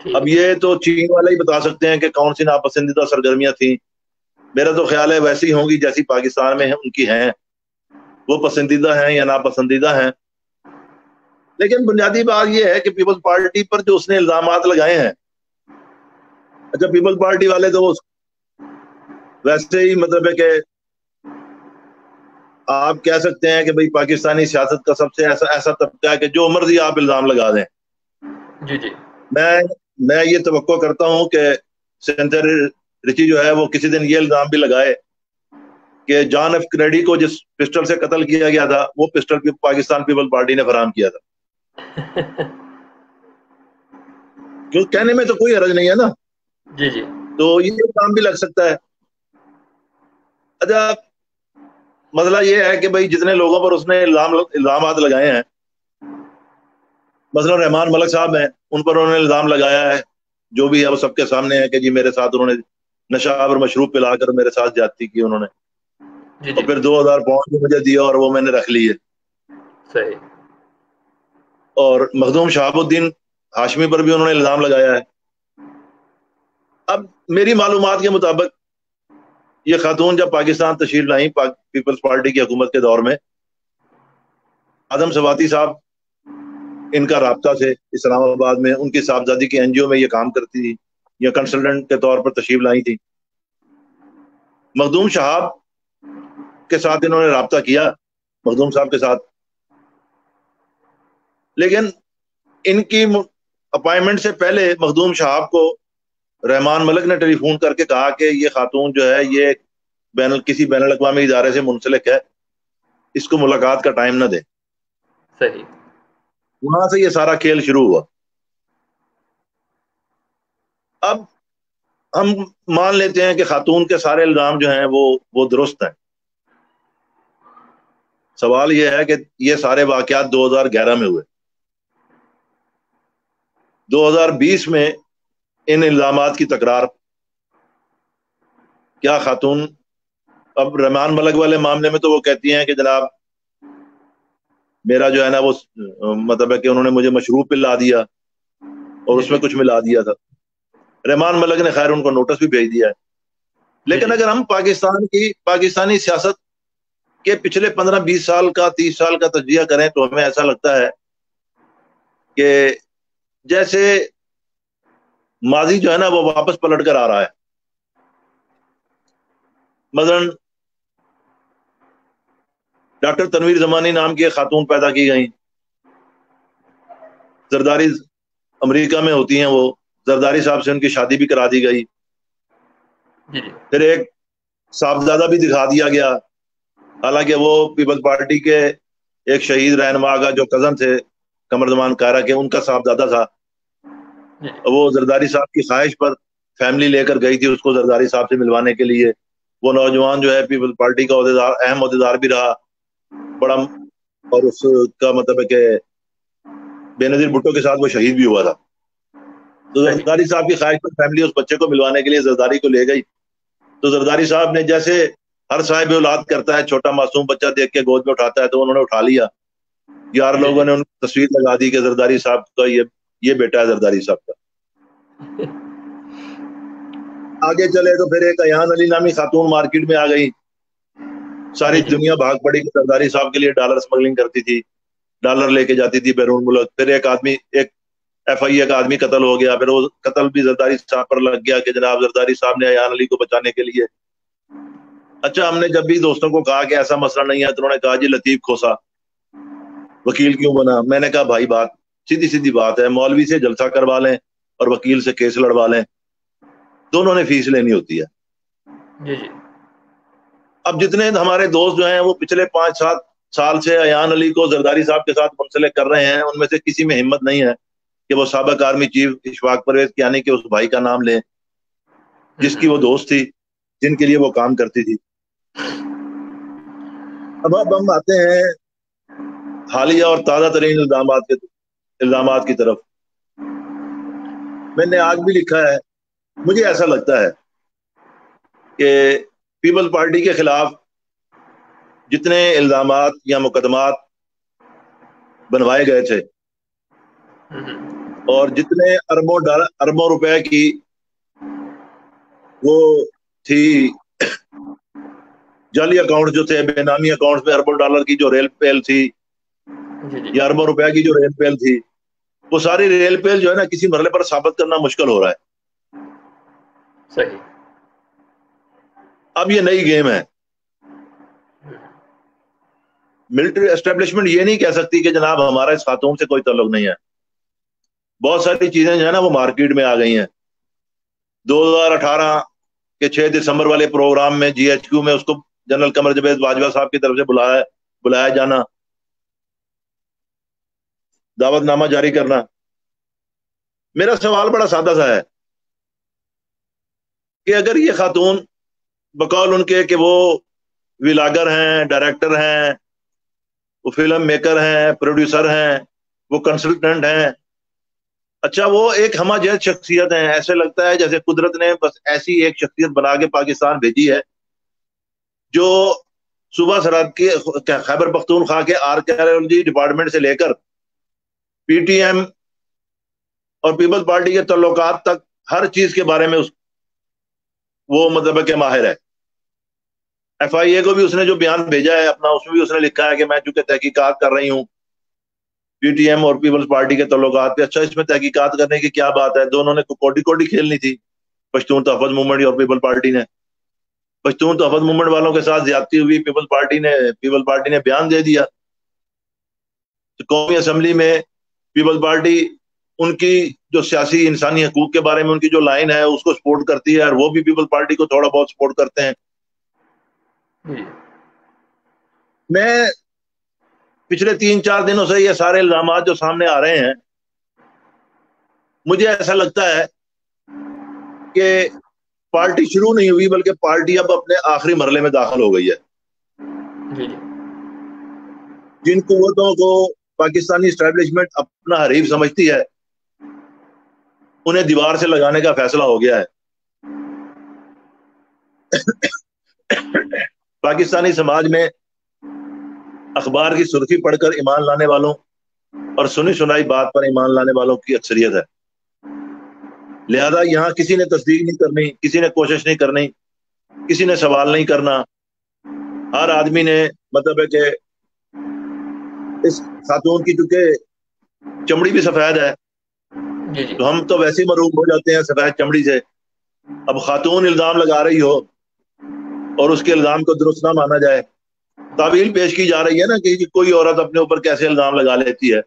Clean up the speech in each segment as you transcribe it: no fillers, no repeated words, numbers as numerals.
اب یہ تو چین والا ہی بتا سکتے ہیں کہ کون سی ناپسندیدہ سرگرمیاں تھیں. میرا تو خیال ہے ویسی ہوں گی جیسی پاکستان میں ان کی ہیں، وہ پسندیدہ ہیں یا ناپسندیدہ ہیں. لیکن بنیادی بات یہ ہے کہ پیپلز پارٹی پر جو اس نے الزامات لگائے ہیں، اچھا پیپلز پارٹی والے تو ویسے ہی مطلب ہے کہ آپ کہہ سکتے ہیں کہ بھئی پاکستانی سیاست کا سب سے ایسا طبقہ ہے کہ جو مرضی آپ الزام لگا دیں. جی جی میں یہ توقع کرتا ہوں کہ سینیٹر رچی جو ہے وہ کسی دن یہ الزام بھی لگائے کہ جان ایف کینیڈی کو جس پسٹل سے قتل کیا گیا تھا وہ پسٹل پاکستان پیپلز پارٹی نے فراہم کیا تھا. کیوں کہنے میں تو کوئی حرج نہیں ہے نا. جی جی تو یہ الزام بھی لگ سکتا ہے. اچھا مسئلہ یہ ہے کہ بھئی جتنے لوگوں پر اس نے الزامات لگائے ہیں، مثلا رحمان ملک صاحب ہیں، ان پر انہوں نے الزام لگایا ہے جو بھی ہے وہ سب کے سامنے ہے کہ جی میرے ساتھ انہوں نے نشاب اور مشروب پلا کر میرے ساتھ زیادتی کی انہوں نے، اور پھر 2000 پاؤنڈ بھی مجھے دیا اور وہ میں نے رکھ لیے. صحیح. اور مخدوم شہاب الدین ہاشمی پر بھی انہوں نے الزام لگایا ہے. اب میری معلومات کے مطابق یہ خاتون جب پاکستان تشریف لائیں پیپلز پارٹی کی حکومت کے دور میں، آدم سواتی صاحب ان کا رابطہ تھے اسلام آباد میں، ان کی صاحبزادی کی این جی او میں یہ کام کرتی تھی یا کنسلٹنٹ کے طور پر تشریف لائی تھی. مخدوم شہاب کے ساتھ انہوں نے رابطہ کیا، مخدوم صاحب کے ساتھ، لیکن ان کی اپائنٹمنٹ سے پہلے مخدوم شہاب کو رحمان ملک نے ٹیلی فون کر کے کہا کہ یہ خاتون جو ہے یہ کسی بین الاقوامی ادارے سے منسلک ہے، اس کو ملاقات کا ٹائم نہ دے. صحیح. وہاں سے یہ سارا کھیل شروع ہوا. اب ہم مان لیتے ہیں کہ خاتون کے سارے الزام جو ہیں وہ درست ہیں. سوال یہ ہے کہ یہ سارے واقعات 2011 میں ہوئے. 2020 میں ان الزامات کی تکرار. کیا خاتون اب رحمان ملک والے معاملے میں تو وہ کہتی ہیں کہ جناب میرا جو ہے نا وہ مطلب ہے کہ انہوں نے مجھے مشروب پلا دیا اور اس میں کچھ ملا دیا تھا. رحمان ملک نے خیر ان کو نوٹس بھی بھیج دیا ہے. لیکن اگر ہم پاکستانی سیاست کے پچھلے 15-20 سال کا 30 سال کا تجزیہ کریں تو ہمیں ایسا لگتا ہے کہ جیسے ماضی جو ہے نا وہ واپس پلٹ کر آ رہا ہے. مثلا ڈاکٹر تنویر زمانی نام کی ایک خاتون پیدا کی گئی، زرداری امریکہ میں ہوتی ہیں، وہ زرداری صاحب سے ان کی شادی بھی کرا دی گئی. پھر ایک صاحبزادہ بھی دکھا دیا گیا، حالانکہ وہ پیپلز پارٹی کے ایک شہید رہنما کا جو کزن تھے قمرزمان کائرہ کے، ان کا صاحبزادہ تھا. وہ زرداری صاحب کی خواہش پر فیملی لے کر گئی تھی اس کو زرداری صاحب سے ملوانے کے لیے. وہ نوجوان جو ہے پیپلز پارٹی کا اہم عہدیدار بھی رہا بڑا، اور اس کا مطلب ہے کہ بے نظیر بھٹو کے ساتھ وہ شہید بھی ہوا تھا. تو زرداری صاحب کی خواہش پر فیملی اس بچے کو ملوانے کے لیے زرداری کو لے گئی. تو زرداری صاحب نے جیسے ہر صاحب اولاد کرتا ہے، چھوٹا معصوم بچہ دیکھ کے گود میں اٹھاتا ہے، تو انہوں نے اٹھا لیا. یار لوگوں نے ان کی تصویر لگا دی کہ زرداری صاحب کا یہ بیٹا ہے زرداری صاحب کا. آگے چلے تو پھر ایک ایان علی نامی خاتون مارکیٹ میں آ گئی. ساری دنیا بھاگ پڑی کہ زرداری صاحب کے لیے ڈالر سمگلنگ کرتی تھی، ڈالر لے کے جاتی تھی بیرون ملک. پھر ایک ایف آئی اے کا آدمی قتل ہو گیا، پھر وہ قتل بھی زرداری صاحب پر لگ گیا کہ جناب زرداری صاحب نے ایان علی کو بچانے کے لیے. اچھا ہم نے جب بھی دوستوں کو کہا کہ ایسا مسئلہ نہیں ہے تو انہوں نے کہا جی لطیف کھوسا وکیل کیوں بنا. میں نے کہا بھائی بات سیدھی بات ہے، مولوی سے جلسہ کروا لیں اور وکیل سے کیس لڑوا لیں، دونوں نے فیس لینی ہوتی ہے. اب جتنے ہمارے دوست جو ہیں وہ پچھلے 5-7 سال سے ایان علی کو زرداری صاحب کے ساتھ منسلک کر رہے ہیں، ان میں سے کسی میں ہمت نہیں ہے کہ وہ سابق آرمی چیف اشفاق پرویز کیانی کے اس بھائی کا نام لیں جس کی وہ دوست تھی، جن کے لیے وہ کام کرتی تھی. اب ہم آتے ہیں حالیہ اور تازہ ترین الزامات کی طرف. میں نے آج بھی لکھا ہے، مجھے ایسا لگتا ہے کہ پیپلز پارٹی کے خلاف جتنے الزامات یا مقدمات بنوائے گئے تھے اور جتنے اربوں روپے کی وہ تھی جعلی اکاؤنٹ جو تھے، بے نامی اکاؤنٹ میں اربوں ڈالر کی جو ریل پیل تھی یا اربوں روپے کی جو ریل پیل تھی، وہ ساری ریل پیل جو ہے نا کسی مرحلے پر ثابت کرنا مشکل ہو رہا ہے. صحیح. اب یہ نئی گیم ہے. ملٹری اسٹیبلشمنٹ یہ نہیں کہہ سکتی کہ جناب ہمارا اس خاتون سے کوئی تعلق نہیں ہے. بہت ساری چیزیں جو ہے نا وہ مارکیٹ میں آ گئی ہیں. 2018 کے 6 دسمبر والے پروگرام میں جی ایچ کیو میں اس کو جنرل قمر جاوید باجوہ صاحب کی طرف سے بلایا جانا، دعوت نامہ جاری کرنا. میرا سوال بڑا سادہ سا ہے کہ اگر یہ خاتون بقول ان کے کہ وہ ولاگر ہیں، ڈائریکٹر ہیں، وہ فلم میکر ہیں، پروڈیوسر ہیں، وہ کنسلٹنٹ ہیں، اچھا وہ ایک ہمہ جہت شخصیت ہیں، ایسے لگتا ہے جیسے قدرت نے بس ایسی ایک شخصیت بنا کے پاکستان بھیجی ہے جو صوبہ سرحد کے خیبر پختونخوا کے آرکیالوجی ڈپارٹمنٹ سے لے کر پی ٹی ایم اور پیپلز پارٹی کے تعلقات تک ہر چیز کے بارے میں وہ مطلب کہ ماہر ہے. ایف آئی اے کو بھی اس نے جو بیان بھیجا ہے اپنا، اس میں بھی اس نے لکھا ہے کہ میں چونکہ تحقیقات کر رہی ہوں پی ٹی ایم اور پیپلز پارٹی کے تعلقات پہ. اچھا اس میں تحقیقات کرنے کی کیا بات ہے؟ دونوں نے کوٹی کھیلنی تھی، پشتون تحفظ موومنٹ اور پیپل پارٹی نے. پشتون تحفظ موومنٹ والوں کے ساتھ زیادتی ہوئی، پیپل پارٹی نے بیان دے دیا. قومی اسمبلی میں پیپل پارٹی ان کی جو سیاسی انسانی حقوق کے بارے میں ان کی جو لائن ہے اس کو سپورٹ کرتی ہے، اور وہ بھی پیپل پارٹی کو تھوڑا بہت سپورٹ کرتے ہیں. میں پچھلے 3-4 دنوں سے یہ سارے الزامات جو سامنے آ رہے ہیں، مجھے ایسا لگتا ہے کہ پارٹی شروع نہیں ہوئی بلکہ پارٹی اب اپنے آخری مرحلے میں داخل ہو گئی ہے. جن قوتوں کو پاکستانی اسٹیبلشمنٹ اپنا حریف سمجھتی ہے انہیں دیوار سے لگانے کا فیصلہ ہو گیا ہے. پاکستانی سماج میں اخبار کی سرخی پڑھ کر ایمان لانے والوں اور سنی سنائی بات پر ایمان لانے والوں کی اکثریت ہے. لہذا یہاں کسی نے تصدیق نہیں کرنی، کسی نے کوشش نہیں کرنی، کسی نے سوال نہیں کرنا. ہر آدمی نے مطلب ہے کہ اس خاتون کی چونکہ چمڑی بھی سفید ہے تو ہم تو ویسے ہی مرعوب ہو جاتے ہیں سفید چمڑی سے. اب خاتون الزام لگا رہی ہو اور اس کے الزام کو درست نہ مانا جائے، تعویل پیش کی جا رہی ہے نا کہ کوئی عورت اپنے اوپر کیسے الزام لگا لیتی ہے.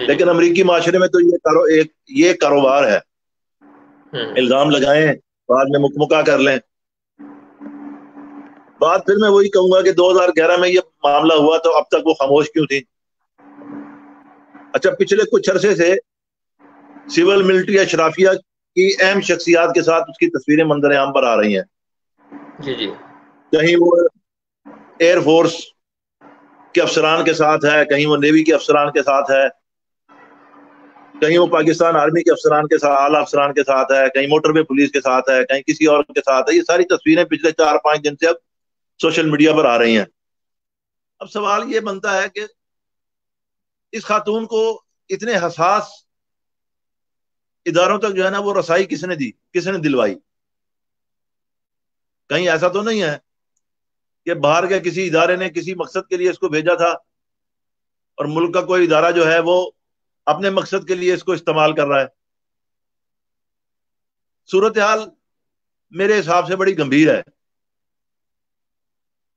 لیکن امریکی معاشرے میں تو یہ کاروبار ہے، الزام لگائیں بعد میں مکمکا کر لیں. بات پھر میں وہی کہوں گا کہ 2011 میں یہ معاملہ ہوا تو اب تک وہ خاموش کیوں تھی؟ اچھا پچھلے کچھ عرصے سے سول ملٹری اشرافیہ کی اہم شخصیات کے ساتھ اس کی تصویریں منظر عام پر آ رہی ہیں. کہیں وہ ایئر فورس کے افسران کے ساتھ ہے، کہیں وہ نیوی کے افسران کے ساتھ ہے، کہیں وہ پاکستان آرمی کے افسران کے ساتھ، اعلیٰ افسران کے ساتھ ہے، کہیں موٹر وے پولیس کے ساتھ ہے، کہیں کسی اور کے ساتھ ہے. یہ ساری تصویریں پچھلے 4-5 دن سے اب سوشل میڈیا پر آ رہی ہیں. اب سوال یہ بنتا ہے کہ اس خاتون کو اتنے حساس اداروں تک جو ہے نا وہ رسائی کس نے دی، کس نے دلوائی؟ کہیں ایسا تو نہیں ہے کہ باہر کے کسی ادارے نے کسی مقصد کے لیے اس کو بھیجا تھا اور ملک کا کوئی ادارہ جو ہے وہ اپنے مقصد کے لیے اس کو استعمال کر رہا ہے؟ صورتحال میرے حساب سے بڑی گمبھیر ہے.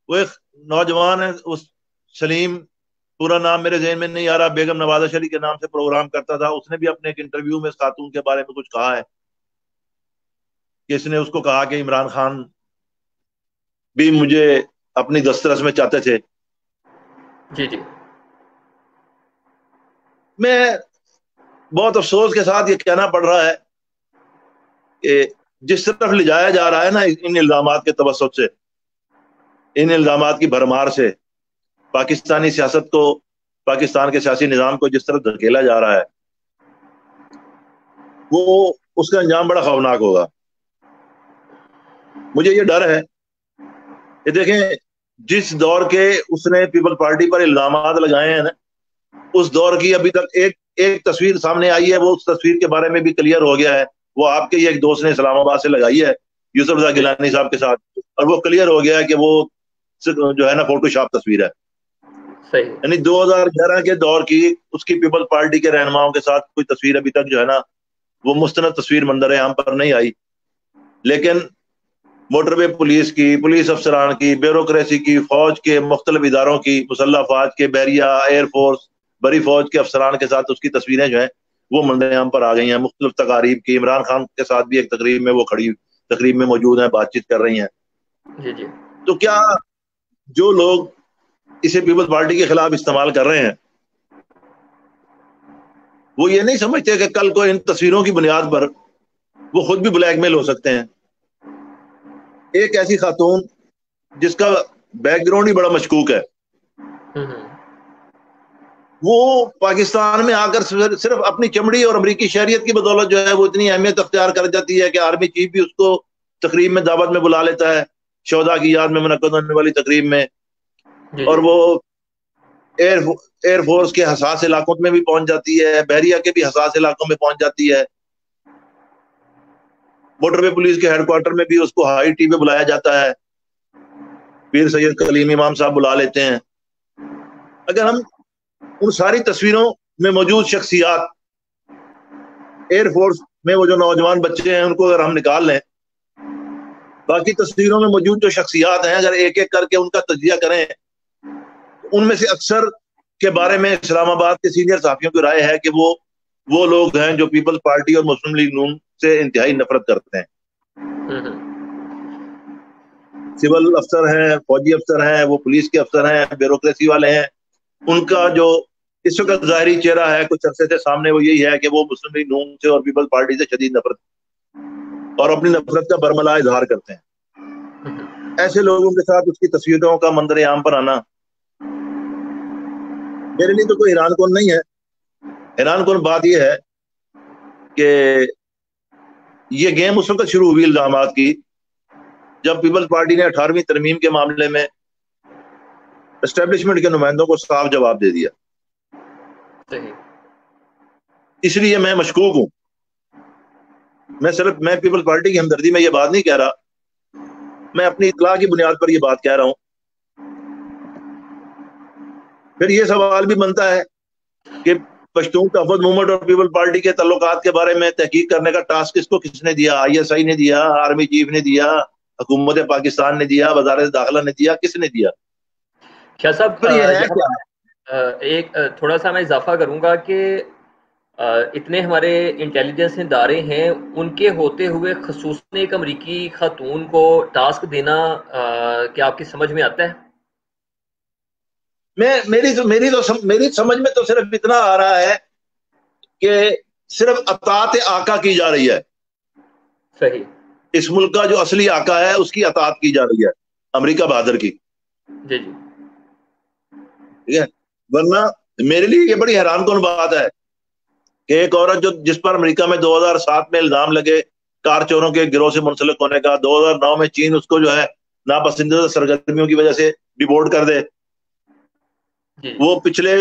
وہ ایک نوجوان ہے، اس سلیم، پورا نام میرے ذہن میں نہیں آ رہا، بیگم نوازہ شریف کے نام سے پروگرام کرتا تھا. اس نے بھی اپنے ایک انٹرویو میں اس خاتون کے بارے میں کچھ کہا ہے کہ اس نے اس کو کہا کہ عمران خان بھی مجھے اپنی دسترس میں چاہتے تھے. میں بہت افسوس کے ساتھ یہ کہنا پڑ رہا ہے کہ جس طرف لے جایا جا رہا ہے نا ان الزامات کے توسط سے، ان الزامات کی بھرمار سے پاکستانی سیاست کو، پاکستان کے سیاسی نظام کو جس طرح دھکیلا جا رہا ہے وہ اس کا انجام بڑا خوفناک ہوگا. مجھے یہ ڈر ہے کہ دیکھیں جس دور کے اس نے پیپل پارٹی پر الزامات لگائے ہیں نا، اس دور کی ابھی تک ایک تصویر سامنے آئی ہے، وہ اس تصویر کے بارے میں بھی کلیئر ہو گیا ہے، وہ آپ کے ہی ایک دوست نے اسلام آباد سے لگائی ہے یوسف رضا گیلانی صاحب کے ساتھ، اور وہ کلیئر ہو گیا ہے کہ وہ جو ہے نا فوٹو شاپ تصویر ہے. صحیح. یعنی 2011 کے دور کی اس کی پیپل پارٹی کے رہنماؤں کے ساتھ کوئی تصویر ابھی تک جو ہے نا وہ مستند تصویر منظر عام پر نہیں آئی. لیکن موٹر وے پولیس کی، پولیس افسران کی، بیوروکریسی کی، فوج کے مختلف اداروں کی، مسلح افواج کے، بحریہ، ایئر فورس، بری فوج کے افسران کے ساتھ اس کی تصویریں جو ہیں وہ منظر عام پر آ گئی ہیں. مختلف تقاریب کی، عمران خان کے ساتھ بھی ایک تقریب میں وہ کھڑی تقریب میں موجود ہیں، بات چیت کر رہی ہیں. جی جی. تو کیا جو لوگ اسے پیپلز پارٹی کے خلاف استعمال کر رہے ہیں وہ یہ نہیں سمجھتے کہ کل کو ان تصویروں کی بنیاد پر وہ خود بھی بلیک میل ہو سکتے ہیں؟ ایک ایسی خاتون جس کا بیک گراؤنڈ ہی بڑا مشکوک ہے، وہ پاکستان میں آ کر صرف اپنی چمڑی اور امریکی شہریت کی بدولت جو ہے وہ اتنی اہمیت اختیار کر جاتی ہے کہ آرمی چیف بھی اس کو تقریب میں دعوت میں بلا لیتا ہے، شہداء کی یاد میں منعقد ہونے والی تقریب میں، اور وہ ایئر فورس کے حساس علاقوں میں بھی پہنچ جاتی ہے، بحریہ کے بھی حساس علاقوں میں پہنچ جاتی ہے، موٹر وے پولیس کے ہیڈ کوارٹر میں بھی اس کو ہائی ٹی پہ بلایا جاتا ہے، پیر سید کلیم امام صاحب بلا لیتے ہیں. اگر ہم ان ساری تصویروں میں موجود شخصیات، ایئر فورس میں وہ جو نوجوان بچے ہیں ان کو اگر ہم نکال لیں، باقی تصویروں میں موجود جو شخصیات ہیں اگر ایک ایک کر کے ان کا تجزیہ کریں، ان میں سے اکثر کے بارے میں اسلام آباد کے سینئر صحافیوں کی رائے ہے کہ وہ لوگ ہیں جو پیپلز پارٹی اور مسلم لیگ نون سے انتہائی نفرت کرتے ہیں. سول افسر ہیں، فوجی افسر ہیں، وہ پولیس کے افسر ہیں، بیوروکریسی والے ہیں، ان کا جو اس وقت ظاہری چہرہ ہے کچھ عرصے سے سامنے وہ یہی ہے کہ وہ مسلم لیگ نون سے اور پیپلز پارٹی سے شدید نفرت اور اپنی نفرت کا برملا اظہار کرتے ہیں. ایسے لوگوں کے ساتھ اس کی تصویروں کا منظر عام پر آنا میرے لیے تو کوئی حیران کن نہیں ہے. حیران کن بات یہ ہے کہ یہ گیم اس وقت شروع ہوئی الزامات کی جب پیپلز پارٹی نے 18ویں ترمیم کے معاملے میں اسٹیبلشمنٹ کے نمائندوں کو صاف جواب دے دیا. اس لیے میں مشکوک ہوں. میں پیپلز پارٹی کی ہمدردی میں یہ بات نہیں کہہ رہا، میں اپنی اطلاع کی بنیاد پر یہ بات کہہ رہا ہوں. پھر یہ سوال بھی بنتا ہے کہ پشتون تحفظ موومنٹ اور پیپلز پارٹی کے تعلقات کے بارے میں تحقیق کرنے کا ٹاسک کس نے دیا؟ ISI نے دیا، آرمی چیف نے دیا، حکومت پاکستان نے دیا، وزارت داخلہ نے دیا، کس نے دیا؟ شاہ صاحب ایک تھوڑا سا میں اضافہ کروں گا کہ اتنے ہمارے انٹیلیجنس ادارے ہیں، ان کے ہوتے ہوئے خصوصاً ایک امریکی خاتون کو ٹاسک دینا کیا آپ کی سمجھ میں آتا ہے؟ میری سمجھ میں تو صرف اتنا آ رہا ہے کہ صرف اطاعت آقا کی جا رہی ہے. صحیح. اس ملک کا جو اصلی آقا ہے اس کی اطاعت کی جا رہی ہے، امریکہ بہادر کی. جی جی. ٹھیک ہے. ورنہ میرے لیے یہ بڑی حیران کن بات ہے کہ ایک عورت جس پر امریکہ میں 2007 میں الزام لگے کار چوروں کے گروہ سے منسلک ہونے کا، 2009 میں چین اس کو جو ہے ناپسندیدہ سرگرمیوں کی وجہ سے ڈیپورٹ کر دے، وہ پچھلے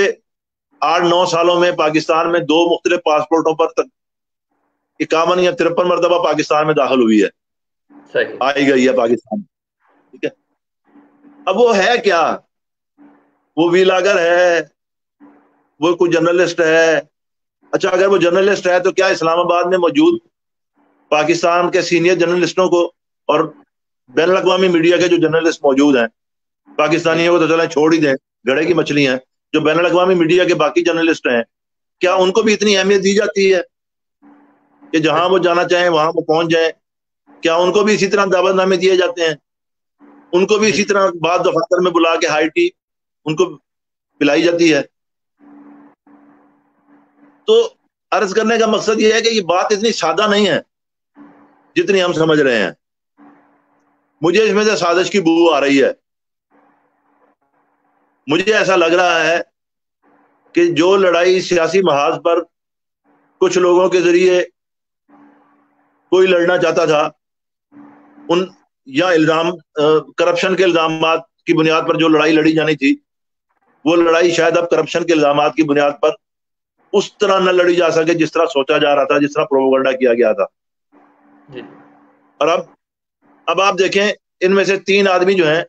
8-9 سالوں میں پاکستان میں 2 مختلف پاسپورٹوں پر 51 یا 53 مرتبہ پاکستان میں داخل ہوئی ہے، آئی گئی ہے پاکستان. ٹھیک ہے. اب وہ ہے کیا؟ وہ ویلاگر ہے، وہ کوئی جرنلسٹ ہے. اچھا اگر وہ جرنلسٹ ہے تو کیا اسلام آباد میں موجود پاکستان کے سینئر جرنلسٹوں کو اور بین الاقوامی میڈیا کے جو جرنلسٹ موجود ہیں پاکستانیوں کو تو چلیں چھوڑ ہی دیں، گڑھے کی مچھلی ہیں، جو بین الاقوامی میڈیا کے باقی جرنلسٹ ہیں کیا ان کو بھی اتنی اہمیت دی جاتی ہے کہ جہاں وہ جانا چاہیں وہاں وہ پہنچ جائیں؟ کیا ان کو بھی اسی طرح دعوت نامے دیے جاتے ہیں؟ ان کو بھی اسی طرح بعض دفاتر میں بلا کے ہائی ٹی ان کو پلائی جاتی ہے؟ تو عرض کرنے کا مقصد یہ ہے کہ یہ بات اتنی سادہ نہیں ہے جتنی ہم سمجھ رہے ہیں. مجھے اس میں سے سازش کی بو آ رہی ہے. مجھے ایسا لگ رہا ہے کہ جو لڑائی سیاسی محاذ پر کچھ لوگوں کے ذریعے کوئی لڑنا چاہتا تھا یا الزام کرپشن کے الزامات کی بنیاد پر جو لڑائی لڑی جانی تھی، وہ لڑائی شاید اب کرپشن کے الزامات کی بنیاد پر اس طرح نہ لڑی جا سکے جس طرح سوچا جا رہا تھا، جس طرح پروپیگنڈا کیا گیا تھا. اور اب آپ دیکھیں ان میں سے 3 آدمی جو ہیں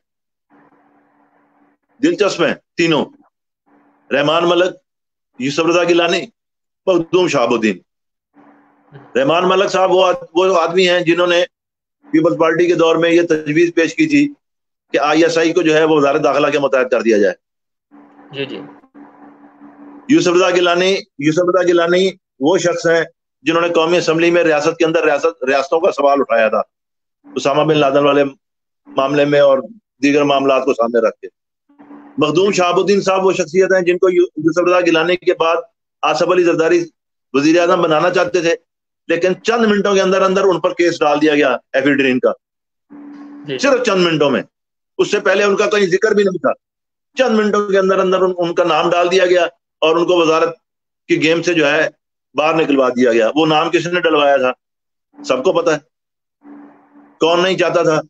دلچسپ ہیں تینوں، رحمان ملک، یوسف رضا گیلانی، مخدوم شہاب الدین. رحمان ملک صاحب وہ آدمی ہیں جنہوں نے پیپلز پارٹی کے دور میں یہ تجویز پیش کی تھی کہ ISI کو جو ہے وہ وزارت داخلہ کے متحد کر دیا جائے. جی جی. یوسف رضا گیلانی وہ شخص ہیں جنہوں نے قومی اسمبلی میں ریاست کے اندر ریاستوں کا سوال اٹھایا تھا اسامہ بن لادن والے معاملے میں اور دیگر معاملات کو سامنے رکھ کے. مخدوم شہاب الدین صاحب وہ شخصیت ہیں جن کو یوسف رضا گیلانی کے بعد آصف علی زرداری وزیر اعظم بنانا چاہتے تھے، لیکن چند منٹوں کے اندر ان پر کیس ڈال دیا گیا ایفیڈرین کا، صرف چند منٹوں میں. اس سے پہلے ان کا کوئی ذکر بھی نہیں تھا. چند منٹوں کے اندر ان کا نام ڈال دیا گیا اور ان کو وزارت کی گیم سے جو ہے باہر نکلوا دیا گیا. وہ نام کس نے ڈلوایا تھا سب کو پتا ہے، کون نہیں چاہتا تھا.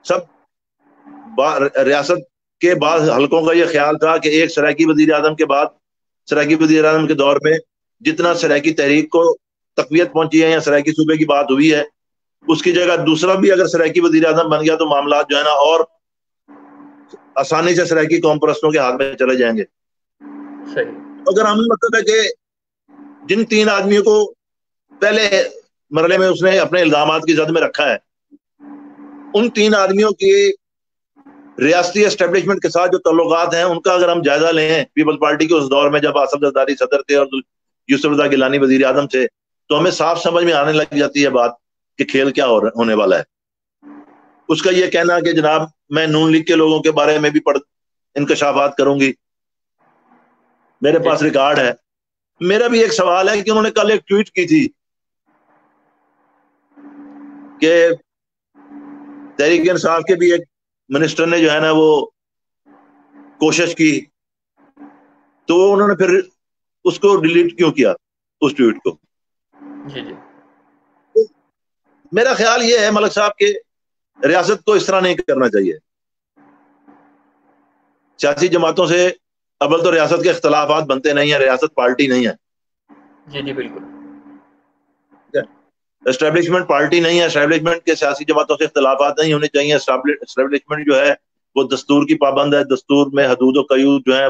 سب ریاست کے بعض حلقوں کا یہ خیال تھا کہ ایک سرائیکی وزیر اعظم کے بعد، سرائیکی وزیر اعظم کے دور میں جتنا سرائیکی تحریک کو تقویت پہنچی ہے یا سرائیکی صوبے کی بات ہوئی ہے، اس کی جگہ دوسرا بھی اگر سرائیکی وزیر اعظم بن گیا تو معاملات جو ہے نا اور آسانی سے سرائیکی قوم پرستوں کے ہاتھ میں چلے جائیں گے. اگر ہم مطلب ہے کہ جن 3 آدمیوں کو پہلے مرحلے میں اس نے اپنے الزامات کی زد میں رکھا ہے، ان 3 آدمیوں کی ریاستی اسٹیبلشمنٹ کے ساتھ جو تعلقات ہیں ان کا اگر ہم جائزہ لیں پیپلز پارٹی کے اس دور میں جب آصف زرداری صدر تھے اور یوسف رضا گیلانی وزیر اعظم تھے، تو ہمیں صاف سمجھ میں آنے لگ جاتی ہے بات کہ کھیل کیا ہونے والا ہے. اس کا یہ کہنا کہ جناب میں نون لیگ کے لوگوں کے بارے میں بھی انکشافات کروں گی، میرے پاس ریکارڈ ہے. میرا بھی ایک سوال ہے کہ انہوں نے کل ایک ٹویٹ کی تھی کہ تحریک انصاف کے بھی ایک منسٹر نے جو ہے نا وہ کوشش کی، تو انہوں نے پھر اس کو ڈیلیٹ کیوں کیا اس ٹویٹ کو؟ جی جی. میرا خیال یہ ہے ملک صاحب کہ ریاست کو اس طرح نہیں کرنا چاہیے. سیاسی جماعتوں سے اول تو ریاست کے اختلافات بنتے نہیں ہیں، ریاست پارٹی نہیں ہے. جی جی بالکل. اسٹیبلشمنٹ پارٹی نہیں ہے، اسٹیبلشمنٹ کے سیاسی جماعتوں سے اختلافات نہیں ہونے چاہیے. اسٹیبلشمنٹ جو ہے وہ دستور کی پابند ہے، دستور میں حدود و قیود جو ہیں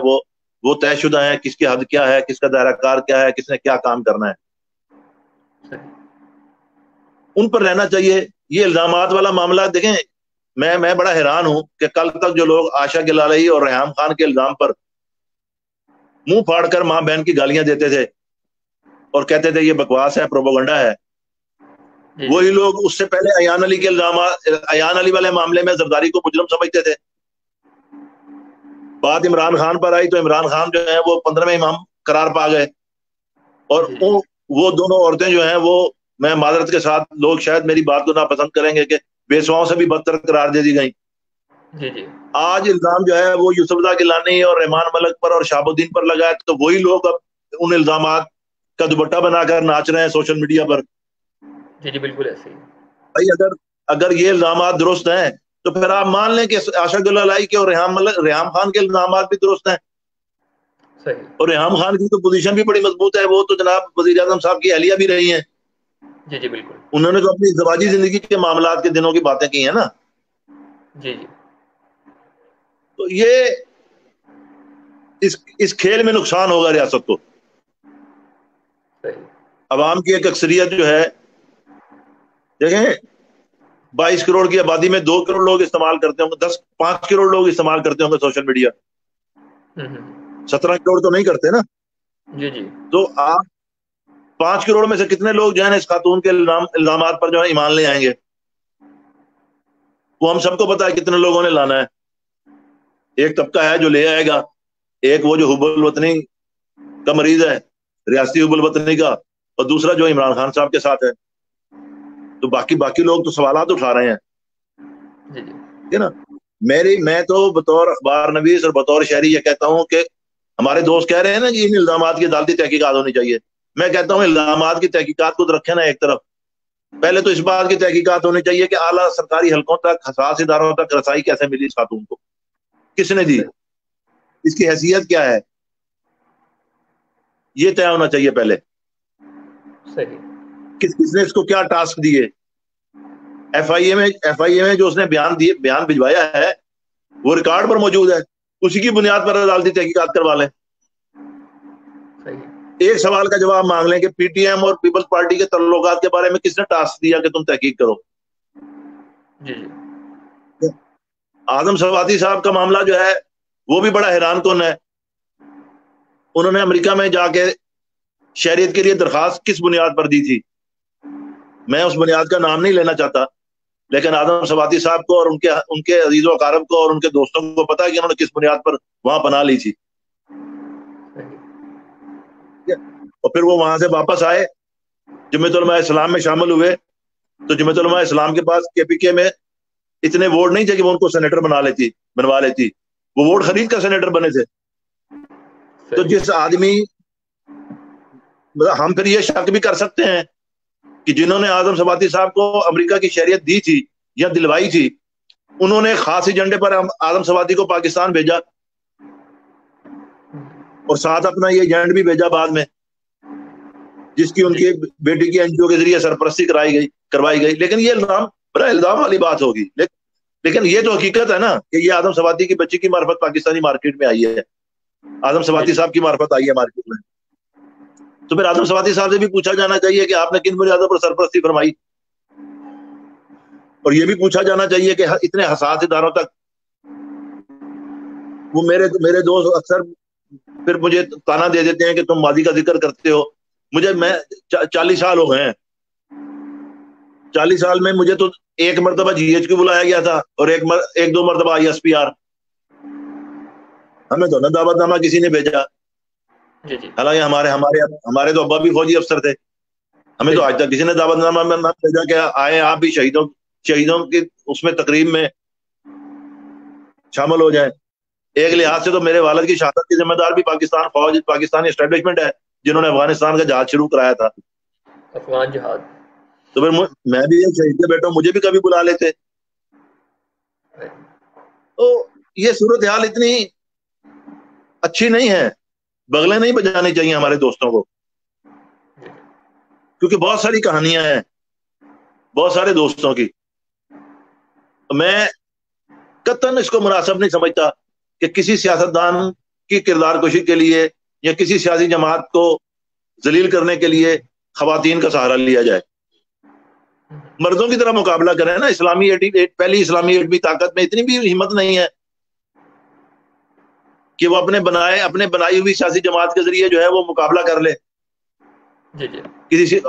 وہ طے شدہ ہیں، کس کی حد کیا ہے، کس کا دائرہ کار کیا ہے، کس نے کیا کام کرنا ہے، ان پر رہنا چاہیے. یہ الزامات والا معاملہ دیکھیں، میں بڑا حیران ہوں کہ کل تک جو لوگ عائشہ گلالئی اور ریحام خان کے الزام پر منہ پھاڑ کر ماں بہن کی گالیاں دیتے تھے اور کہتے تھے یہ بکواس ہے، پروپیگنڈا ہے، وہی لوگ اس سے پہلے ایان علی کے الزامات، ایان علی والے معاملے میں زرداری کو مجرم سمجھتے تھے. بات عمران خان پر آئی تو عمران خان جو ہے وہ 15ویں امام قرار پا گئے، اور وہ دونوں عورتیں جو ہیں وہ، میں معذرت کے ساتھ لوگ شاید میری بات کو ناپسند کریں گے، کہ بیسواؤں سے بھی بدتر قرار دے دی گئی. آج الزام جو ہے وہ یوسف رضا گیلانی اور رحمان ملک پر اور شہاب الدین پر لگا ہے، تو وہی لوگ اب ان الزامات کا دوپٹہ بنا کر ناچ رہے ہیں سوشل میڈیا پر. جی جی بالکل ایسے ہی بھائی. اگر یہ الزامات درست ہیں تو پھر آپ مان لیں کہ عائشہ گلالئی کے اور ریحام خان کے الزامات بھی درست ہیں. صحیح. اور ریحام خان کی تو پوزیشن بھی بڑی مضبوط ہے، وہ تو جناب وزیر اعظم صاحب کی اہلیہ بھی رہی ہیں. جی جی بالکل. انہوں نے تو اپنی ازدواجی زندگی کے معاملات کے دنوں کی باتیں کی ہیں نا. جی جی. تو یہ اس کھیل میں نقصان ہوگا ریاست کو. عوام کی ایک اکثریت جو ہے، دیکھیں 22 کروڑ کی آبادی میں 2 کروڑ لوگ استعمال کرتے ہوں گے، 5 کروڑ لوگ استعمال کرتے ہوں گے سوشل میڈیا، 17 کروڑ تو نہیں کرتے نا. جی جی. تو آپ 5 کروڑ میں سے کتنے لوگ جو ہے اس خاتون کے الزامات پر جو ہے ایمان لے آئیں گے؟ وہ ہم سب کو پتا ہے کتنے لوگوں نے لانا ہے. ایک طبقہ ہے جو لے آئے گا، ایک وہ جو حب الوطنی کا مریض ہے، ریاستی حب الوطنی کا، اور دوسرا جو عمران خان صاحب کے ساتھ ہے. تو باقی لوگ تو سوالات اٹھا رہے ہیں. ٹھیک ہے نا. میں تو بطور اخبار نویس اور بطور شہری یہ کہتا ہوں کہ ہمارے دوست کہہ رہے ہیں نا کہ ان الزامات کی عدالتی تحقیقات ہونی چاہیے. میں کہتا ہوں الزامات کی تحقیقات کو رکھیں نا ایک طرف، پہلے تو اس بات کی تحقیقات ہونی چاہیے کہ اعلیٰ سرکاری حلقوں تک، حساس اداروں تک رسائی کیسے ملی اس خاتون کو، کس نے دی، اس کی حیثیت کیا ہے. یہ طے ہونا چاہیے پہلے. صحیح. کس نے اس کو کیا ٹاسک دیے. ایف آئی اے میں جو اس نے بیان بھجوایا ہے وہ ریکارڈ پر موجود ہے, اسی کی بنیاد پر عدالتی تحقیقات کروا لیں. ایک سوال کا جواب مانگ لیں کہ پی ٹی ایم اور پیپلز پارٹی کے تعلقات کے بارے میں کس نے ٹاسک دیا کہ تم تحقیق کرو. جی. اعظم سواتی صاحب کا معاملہ جو ہے وہ بھی بڑا حیران کن ہے. انہوں نے امریکہ میں جا کے شہریت کے لیے درخواست کس بنیاد پر دی تھی, میں اس بنیاد کا نام نہیں لینا چاہتا, لیکن اعظم سواتی صاحب کو اور ان کے عزیز و اقارب کو اور ان کے دوستوں کو پتا ہے کہ انہوں نے کس بنیاد پر وہاں پناہ لی تھی. اور پھر وہ وہاں سے واپس آئے, جمعیت علماء اسلام میں شامل ہوئے, تو جمعیت علماء اسلام کے پاس کے پی کے میں اتنے ووٹ نہیں تھے کہ وہ ان کو سینیٹر بنوا لیتی, وہ ووٹ خرید کر سینیٹر بنے تھے. تو جس آدمی, ہم پھر یہ شک بھی کر سکتے ہیں کہ جنہوں نے اعظم سواتی صاحب کو امریکہ کی شہریت دی تھی یا دلوائی تھی, انہوں نے خاص ایجنڈے پر اعظم سواتی کو پاکستان بھیجا اور ساتھ اپنا یہ ایجنٹ بھی بھیجا بعد میں, جس کی ان کی بیٹی کی این جی او کے ذریعے سرپرستی کروائی گئی. لیکن یہ بڑا الزام والی بات ہوگی, لیکن یہ تو حقیقت ہے نا کہ یہ اعظم سواتی کی بچی کی معرفت پاکستانی مارکیٹ میں آئی ہے, اعظم سواتی صاحب کی معرفت آئی ہے مارکیٹ میں. تو پھر اعظم سواتی صاحب سے بھی پوچھا جانا چاہیے کہ آپ نے کن بنیادوں پر سرپرستی فرمائی, اور یہ بھی پوچھا جانا چاہیے کہ اتنے حساس اداروں تک. وہ میرے دوست اکثر پھر مجھے تانا دے دیتے ہیں کہ تم ماضی کا ذکر کرتے ہو. میں 40 سال ہو گئے ہیں, 40 سال میں مجھے تو ایک مرتبہ جی ایچ کو بلایا گیا تھا اور ایک دو مرتبہ آئی ایس پی آر. ہمیں تو نہ دعوت نامہ کسی نے بھیجا, حالانکہ ہمارے تو ابا بھی فوجی افسر تھے, ہمیں تو آج تک کسی نے دعوت نامہ میں بھیجا کہ آئے آپ بھی شہیدوں کی اس میں تقریب میں شامل ہو جائیں. ایک لحاظ سے تو میرے والد کی شہادت کی ذمہ دار بھی پاکستانی اسٹیبلشمنٹ ہے, جنہوں نے افغانستان کا جہاد شروع کرایا تھا, افغان جہاد. تو پھر میں بھی ایک شہید کے بیٹا ہوں, مجھے بھی کبھی بلا لیتے. تو یہ صورتحال اتنی اچھی نہیں ہے, بغلیں نہیں بجانی چاہیے ہمارے دوستوں کو, کیونکہ بہت ساری کہانیاں ہیں بہت سارے دوستوں کی. میں قطعاً اس کو مناسب نہیں سمجھتا کہ کسی سیاستدان کی کردار کشی کے لیے یا کسی سیاسی جماعت کو ذلیل کرنے کے لیے خواتین کا سہارا لیا جائے. مردوں کی طرح مقابلہ کریں نا. پہلی اسلامی ایٹمی طاقت میں اتنی بھی ہمت نہیں ہے کہ وہ اپنے بنائی ہوئی سیاسی جماعت کے ذریعے جو ہے وہ مقابلہ کر لے. کسی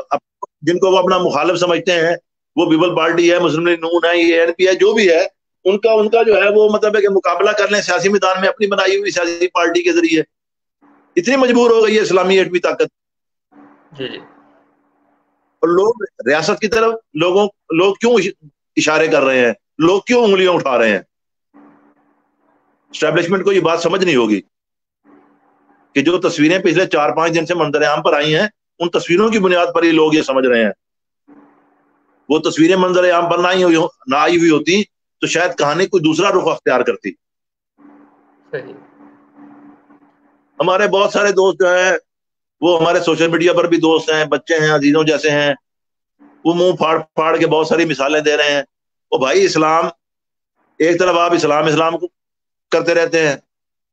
جن کو وہ اپنا مخالف سمجھتے ہیں, وہ پیپل پارٹی ہے, مسلم لیگ نون ہے, یہ این پی ہے, جو بھی ہے, ان کا جو ہے وہ مطلب ہے کہ مقابلہ کر لیں سیاسی میدان میں اپنی بنائی ہوئی سیاسی پارٹی کے ذریعے. اتنی مجبور ہو گئی ہے اسلامی ایٹمی طاقت. اور لوگ ریاست کی طرف لوگ کیوں اشارے کر رہے ہیں, لوگ کیوں انگلیاں اٹھا رہے ہیں؟ اسٹیبلشمنٹ کو یہ بات سمجھ نہیں ہوگی کہ جو تصویریں پچھلے 4-5 دن سے منظر عام پر آئی ہیں, ان تصویروں کی بنیاد پر یہ لوگ یہ سمجھ رہے ہیں. وہ تصویریں منظر عام پر نہ آئی ہوئی ہوتی تو شاید کہانی کوئی دوسرا رخ اختیار کرتی. ہمارے بہت سارے دوست جو ہیں وہ ہمارے سوشل میڈیا پر بھی دوست ہیں, بچے ہیں, عزیزوں جیسے ہیں, وہ منہ پھاڑ کے بہت ساری مثالیں دے رہے ہیں. وہ بھائی اسلام, ایک طرف آپ اسلام کرتے رہتے ہیں,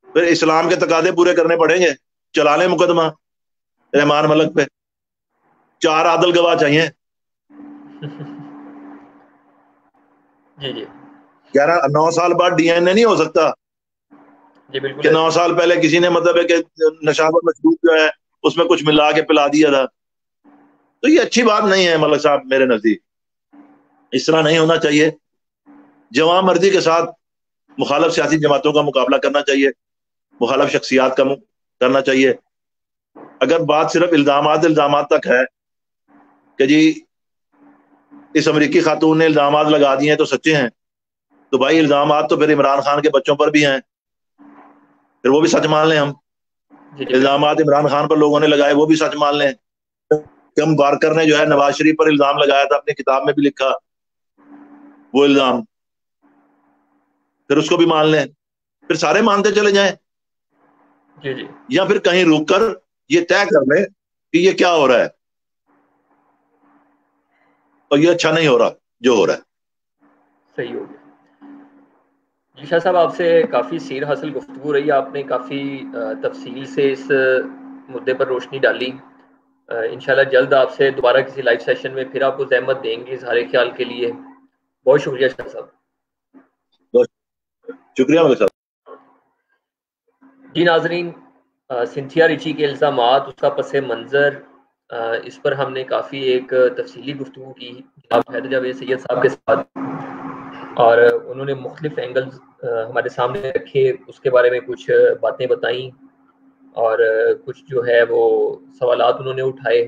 پھر اسلام کے تقاضے پورے کرنے پڑیں گے. چلا لیں مقدمہ رحمان ملک پہ, 4 عادل گواہ چاہیے. 9 سال بعد ڈی این اے نہیں ہو سکتا کہ 9 سال پہلے کسی نے مطلب ہے کہ نشابت مشروب جو ہے اس میں کچھ ملا کے پلا دیا تھا. تو یہ اچھی بات نہیں ہے ملک صاحب, میرے نزدیک اس طرح نہیں ہونا چاہیے. جوان مردی کے ساتھ مخالف سیاسی جماعتوں کا مقابلہ کرنا چاہیے, مخالف شخصیات کا کرنا چاہیے. اگر بات صرف الزامات تک ہے کہ جی اس امریکی خاتون نے الزامات لگا دیے ہیں تو سچے ہیں, تو بھائی الزامات تو پھر عمران خان کے بچوں پر بھی ہیں, پھر وہ بھی سچ مان لیں. ہم الزامات عمران خان پر لوگوں نے لگائے وہ بھی سچ مان لیں. کم بارکر نے جو ہے نواز شریف پر الزام لگایا تھا, اپنی کتاب میں بھی لکھا وہ الزام, پھر اس کو بھی مان لیں, پھر سارے مانتے چلے جائیں. یا پھر کہیں روک کر یہ طے کر لیں کہ یہ کیا ہو رہا ہے اور یہ اچھا نہیں ہو رہا جو ہو رہا ہے. صحیح ہو گیا. جی شاہ صاحب، آپ سے کافی سیر حاصل گفتگو رہی. آپ نے کافی تفصیل سے اس مدعے پر روشنی ڈالی. انشاءاللہ جلد آپ سے دوبارہ کسی لائیو سیشن میں پھر آپ کو زحمت دیں گے اظہار خیال کے لیے. بہت شکریہ شاہ صاحب. بہت شکریہ ملک صاحب. جی ناظرین، سنتھیا ریچی کے الزامات، اس کا پس منظر، اس پر ہم نے کافی ایک تفصیلی گفتگو کی جناب حیدر جاوید سید صاحب کے ساتھ، اور انہوں نے مختلف اینگلز ہمارے سامنے رکھے، اس کے بارے میں کچھ باتیں بتائیں، اور کچھ جو ہے وہ سوالات انہوں نے اٹھائے.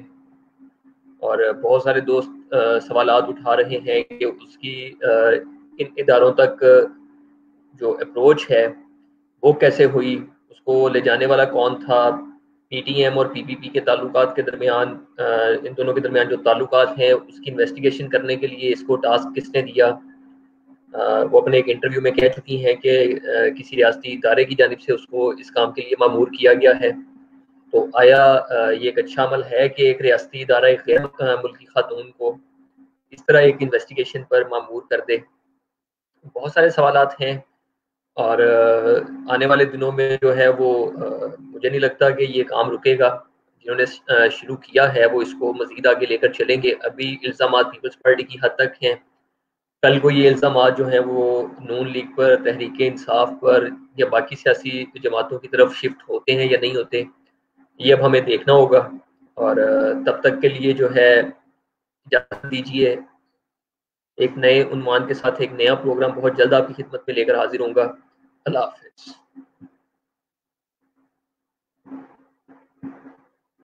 اور بہت سارے دوست سوالات اٹھا رہے ہیں کہ اس کی ان اداروں تک جو اپروچ ہے وہ کیسے ہوئی، اس کو لے جانے والا کون تھا، پی ٹی ایم اور پی پی پی کے تعلقات کے درمیان، ان دونوں کے درمیان جو تعلقات ہیں اس کی انویسٹیگیشن کرنے کے لیے اس کو ٹاسک کس نے دیا. وہ اپنے ایک انٹرویو میں کہہ چکی ہیں کہ کسی ریاستی ادارے کی جانب سے اس کو اس کام کے لیے مامور کیا گیا ہے. تو آیا یہ ایک اچھا عمل ہے کہ ایک ریاستی ادارہ ایک غیر ملکی خاتون کو اس طرح ایک انویسٹیگیشن پر مامور کر دے؟ بہت سارے سوالات ہیں، اور آنے والے دنوں میں جو ہے وہ مجھے نہیں لگتا کہ یہ کام رکے گا. جنہوں نے شروع کیا ہے وہ اس کو مزید آگے لے کر چلیں گے. ابھی الزامات پیپلز پارٹی کی حد تک ہیں، کل کو یہ الزامات جو ہیں وہ نون لیگ پر، تحریک انصاف پر یا باقی سیاسی جماعتوں کی طرف شفٹ ہوتے ہیں یا نہیں ہوتے، یہ اب ہمیں دیکھنا ہوگا. اور تب تک کے لیے جو ہے اجازت دیجیے. ایک نئے عنوان کے ساتھ ایک نیا پروگرام بہت جلد آپ کی خدمت میں لے کر حاضر ہوں گا. اللہ حافظ.